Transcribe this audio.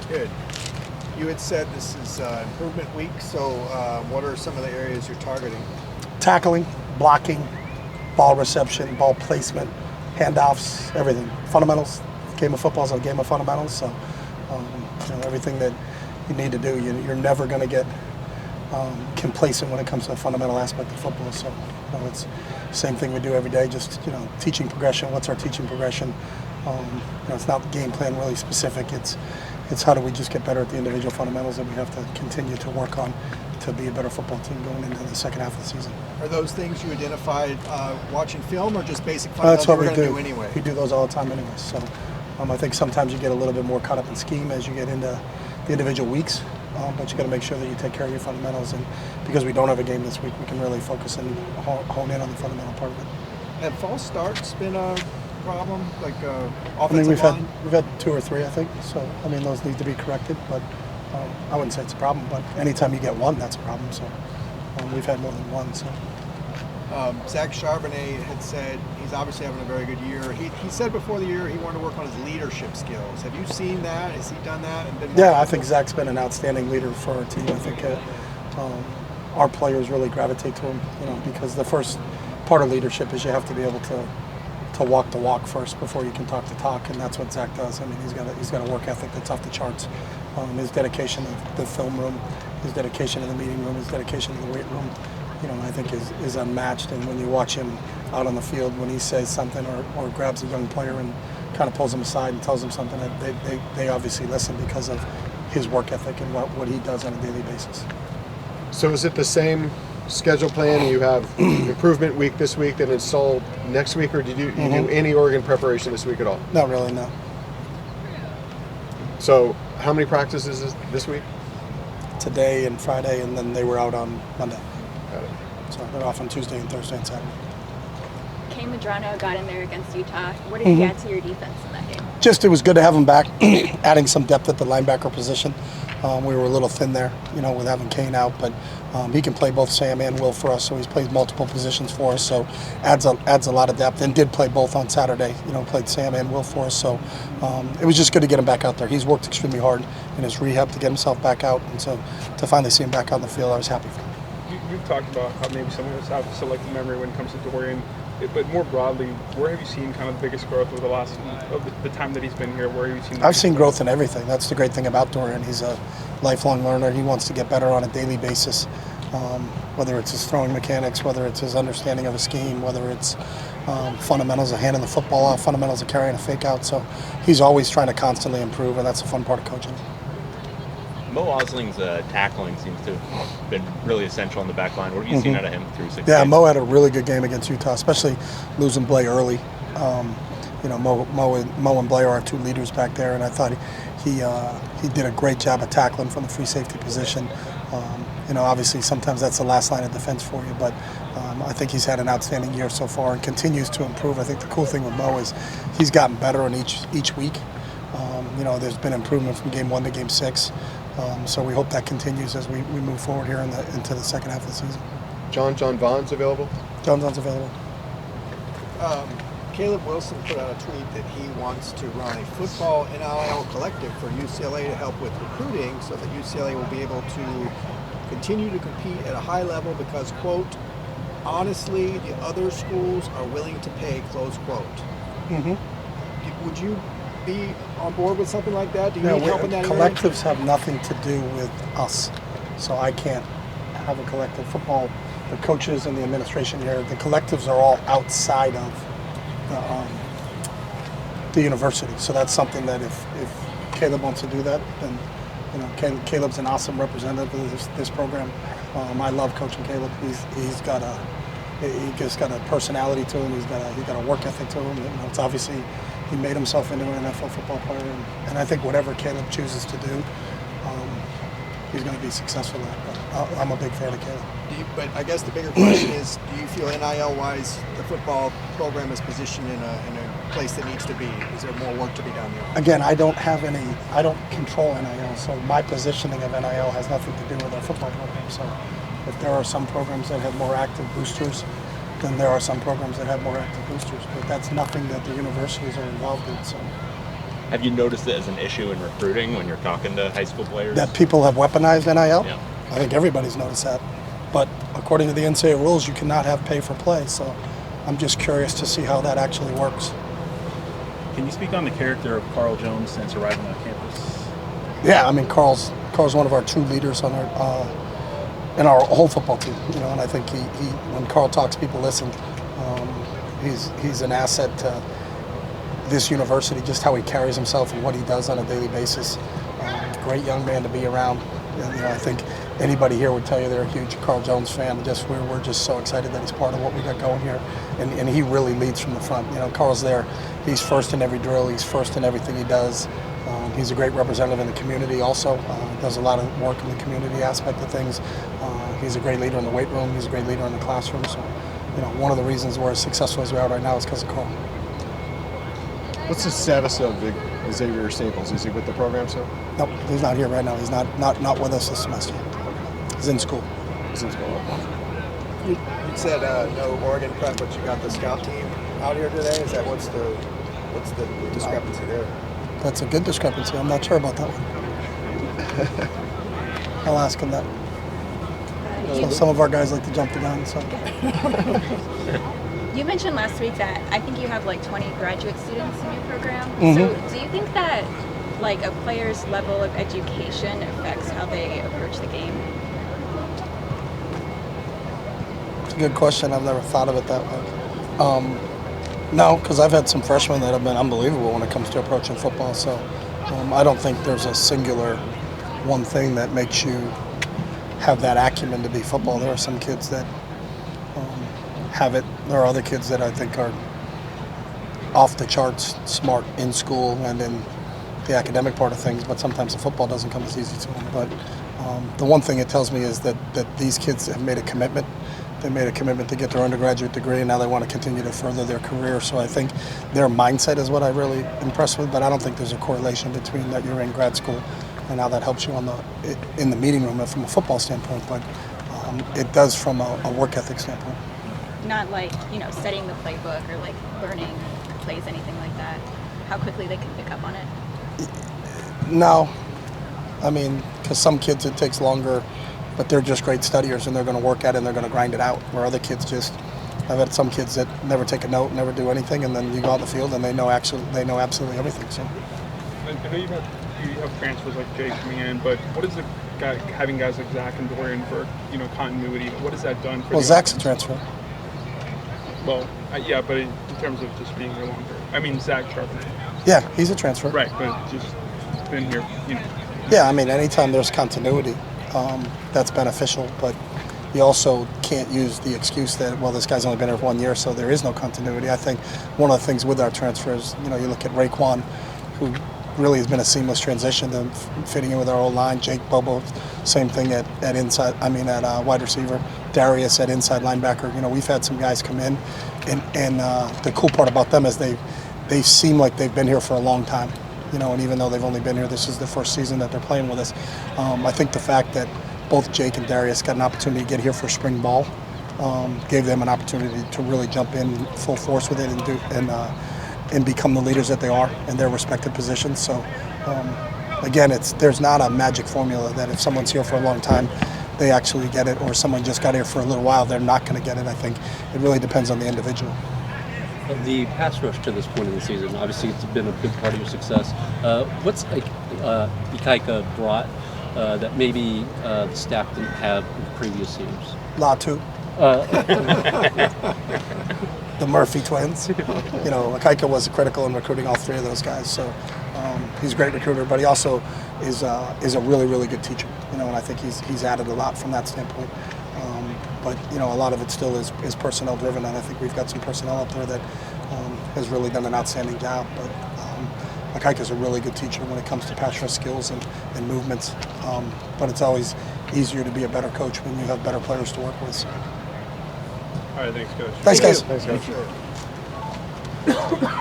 Good. You had said this is improvement week, so what are some of the areas you're targeting? Tackling, blocking, ball reception, ball placement, handoffs, everything. Fundamentals. Game of football is a game of fundamentals, so everything that you need to do. You're never going to get complacent when it comes to the fundamental aspect of football. So it's the same thing we do every day. Just teaching progression. What's our teaching progression? It's not game plan really specific. It's how do we just get better at the individual fundamentals that we have to continue to work on to be a better football team going into the second half of the season. Are those things you identified watching film, or just basic fundamentals that's what we're we going to do anyway? We do those all the time anyway. So I think sometimes you get a little bit more caught up in scheme as you get into the individual weeks, but you got to make sure that you take care of your fundamentals. And because we don't have a game this week, we can really focus and hone in on the fundamental part of it. Have false starts been a problem, like offensive line? We've had 2 or 3, I think. So those need to be corrected, but I wouldn't say it's a problem. But anytime you get one, that's a problem. So we've had more than one. So Zach Charbonnet had said he's obviously having a very good year. He said before the year he wanted to work on his leadership skills. Have you seen that? Has he done that? Yeah, I think Zach's been an outstanding leader for our team. I think our players really gravitate to him, because the first part of leadership is you have to be able to walk the walk first before you can talk the talk, and that's what Zach does. I mean, he's got a work ethic that's off the charts. His dedication to the film room, his dedication to the meeting room, his dedication to the weight room, I think is unmatched. And when you watch him out on the field, when he says something or grabs a young player and kind of pulls him aside and tells him something, they obviously listen because of his work ethic and what he does on a daily basis. So is it the same schedule plan? You have improvement week this week, then install next week, or did you do any Oregon preparation this week at all? Not really, no. So how many practices is this week? Today and Friday, and then they were out on Monday. Got it. So they're off on Tuesday and Thursday and Saturday. Kay Madrano got in there against Utah. What did he add to your defense in that game? Just it was good to have him back, adding some depth at the linebacker position. We were a little thin there, with having Kane out, but he can play both Sam and Will for us, so he's played multiple positions for us, so adds a lot of depth, and did play both on Saturday, played Sam and Will for us, so it was just good to get him back out there. He's worked extremely hard in his rehab to get himself back out, and so to finally see him back out in the field, I was happy for him. You've talked about how maybe some of us have selective memory when it comes to Dorian, but more broadly, where have you seen kind of the biggest growth over the last the time that he's been here? Where have you seen? I've seen growth in everything. That's the great thing about Dorian. He's a lifelong learner. He wants to get better on a daily basis, whether it's his throwing mechanics, whether it's his understanding of a scheme, whether it's fundamentals of handing the football off, fundamentals of carrying a fake out. So he's always trying to constantly improve, and that's a fun part of coaching. Mo Osling's tackling seems to have been really essential on the back line. What have you seen out of him through 6 Yeah, games? Mo had a really good game against Utah, especially losing Blay early. Mo and Blay are our two leaders back there, and I thought he did a great job of tackling from the free safety position. Obviously sometimes that's the last line of defense for you, but I think he's had an outstanding year so far and continues to improve. I think the cool thing with Mo is he's gotten better in each week. There's been improvement from game 1 to game 6. So we hope that continues as we move forward here into the second half of the season. John Vaughn's available? John Vaughn's available. Caleb Wilson put out a tweet that he wants to run a football NIL collective for UCLA to help with recruiting so that UCLA will be able to continue to compete at a high level because, quote, honestly, the other schools are willing to pay, close quote. Would you be on board with something like that? Do you need help in that area? Collectives have nothing to do with us, so I can't have a collective. Football, the coaches and the administration here, the collectives are all outside of the university. So that's something that if Caleb wants to do that, then Caleb's an awesome representative of this program. I love coaching Caleb. He's got a personality to him. He's got a work ethic to him. It's obviously he made himself into an NFL football player, and I think whatever Caleb chooses to do, he's going to be successful at. But I'm a big fan of Caleb. But I guess the bigger question is, do you feel NIL-wise the football program is positioned in a place that needs to be? Is there more work to be done there? Again, I don't control NIL, so my positioning of NIL has nothing to do with our football program. So if there are some programs that have more active boosters, then there are some programs that have more active boosters, but that's nothing that the universities are involved in. So Have you noticed it as an issue in recruiting when you're talking to high school players? That people have weaponized NIL? Yeah. I think everybody's noticed that. But according to the NCAA rules, you cannot have pay for play. So I'm just curious to see how that actually works. Can you speak on the character of Carl Jones since arriving on campus? Yeah, I mean, Carl's one of our true leaders on our in our whole football team. You know, and I think he when Carl talks, people listen. He's an asset to this university, just how he carries himself and what he does on a daily basis. Great young man to be around. And, you know, I think anybody here would tell you they're a huge Carl Jones fan. We're just so excited that he's part of what we got going here, and he really leads from the front. You know, Carl's there. He's first in every drill. He's first in everything he does. He's a great representative in the community. Also, does a lot of work in the community aspect of things. He's a great leader in the weight room. He's a great leader in the classroom. So, you know, one of the reasons we're as successful as we are right now is because of Carl. What's the status of Xavier Staples? Is he with the program still? Nope, he's not here right now. He's not with us this semester. He's in school. He's in school. You said no Oregon prep, but you got the scout team out here today. Is that what's the discrepancy there? That's a good discrepancy. I'm not sure about that one. I'll ask him that. So some of our guys like to jump the gun. So You mentioned last week that I think you have like 20 graduate students in your program. Mhm. So do you think that like a player's level of education affects how they approach the game? it's a good question. I've never thought of it that way. No, because I've had some freshmen that have been unbelievable when it comes to approaching football. So I don't think there's a singular one thing that makes you have that acumen to be football. There are some kids that have it. There are other kids that I think are off the charts smart in school and in the academic part of things, but sometimes the football doesn't come as easy to them. But the one thing it tells me is that these kids have made a commitment. They made a commitment to get their undergraduate degree, and now they want to continue to further their career. So I think their mindset is what I'm really impressed with, but I don't think there's a correlation between that you're in grad school and how that helps you in the meeting room from a football standpoint, but it does from a work ethic standpoint. Not like, you know, studying the playbook or like learning plays, anything like that. How quickly they can pick up on it? No. I mean, because some kids it takes longer, but they're just great studiers and they're going to work at it and they're going to grind it out. Where other kids I've had some kids that never take a note, never do anything, and then you go out in the field and they know absolutely everything. So. I know you have transfers like Jake coming in, but what is having guys like Zach and Dorian for, you know, continuity? What has that done for? Well, Zach's a transfer. Well, yeah, but in terms of just being here longer. I mean, Zach Charbonnet. Yeah, he's a transfer. Right, but just been here, you know. Yeah, I mean, anytime there's continuity, that's beneficial, but you also can't use the excuse that, well, this guy's only been here for 1 year, so there is no continuity. I think one of the things with our transfers, you know, you look at Raekwon, who really has been a seamless transition to fitting in with our old line. Jake Bobo, same thing at wide receiver. Darius at inside linebacker. You know, we've had some guys come in, and the cool part about them is they seem like they've been here for a long time. You know, and even though they've only been here, this is the first season that they're playing with us. I think the fact that both Jake and Darius got an opportunity to get here for spring ball gave them an opportunity to really jump in full force with it and become the leaders that they are in their respective positions. So again, there's not a magic formula that if someone's here for a long time, they actually get it, or someone just got here for a little while, they're not going to get it. I think it really depends on the individual. The pass rush to this point in the season, obviously it's been a big part of your success. What's Ikaika brought that maybe the staff didn't have in previous years? Latu. The Murphy twins. You know, Ikaika was critical in recruiting all three of those guys. So he's a great recruiter, but he also is a really, really good teacher. You know, and I think he's added a lot from that standpoint. But you know, a lot of it still is personnel driven, and I think we've got some personnel up there that has really done an outstanding job. But Ikaika's a really good teacher when it comes to pass rush skills and movements. But it's always easier to be a better coach when you have better players to work with. So. All right, thanks, Coach. Thanks, guys. Thanks, guys.